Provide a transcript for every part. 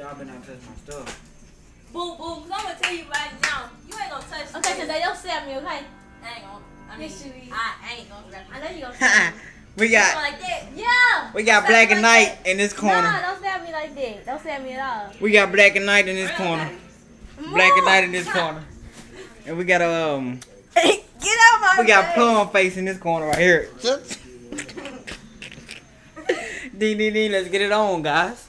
y'all better not touch my stuff. Boom, boom. Cause I'm gonna tell you right now, you ain't gonna touch. Okay, so they don't stab me, okay? I ain't gonna. I mean, Yes, you is. I ain't gonna grab. I know you gonna stab me. We got like that. Yeah. we got Black and Night in this corner. Nah, don't stab me like that. Don't stab me at all. We got Black and Night in this corner. Black and Night in this corner. And we got Get out my we got face. Plum Face in this corner right here. Ding ding ding, let's get it on, guys.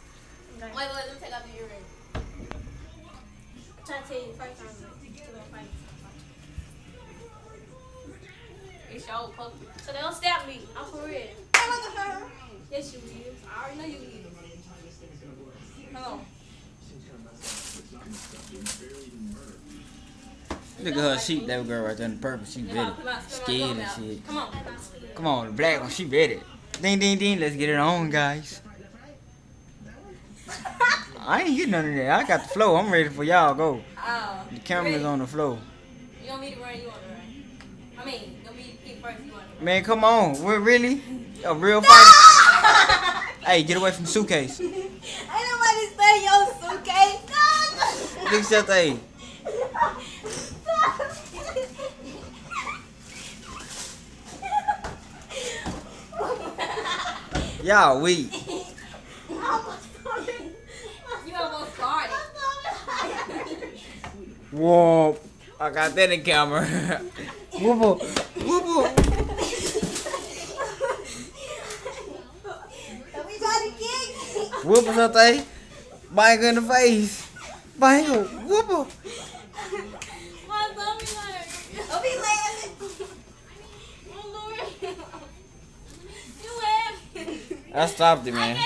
Wait, let me take out the earring. I'm trying to tell you the first time. It's your old puppy. So they don't stab me. I'm for real. Yes, you will. I already know you will. Come on. Look at her sheep, that girl right there in the purple. She ready. Scared and shit. Come on. Come on, the black one, she ready. Ding ding ding, let's get it on, guys. I ain't getting none of that. I got the flow. I'm ready for y'all go. The camera's on the flow. You want me to run? You want to run? I mean, you want me to pick first? You want to run? Man, come on. We're really a real fight. Hey, get away from the suitcase. Ain't nobody stay your suitcase. Look at that thing. Y'all weak. You almost started. Whoa. I got that in camera. Whoop whoop. Whoop that thing. Bang her in the face. Bang her. Whoop her. My tummy hurt. Don't be laughing. Oh, Lord. You laughing. I stopped it, man.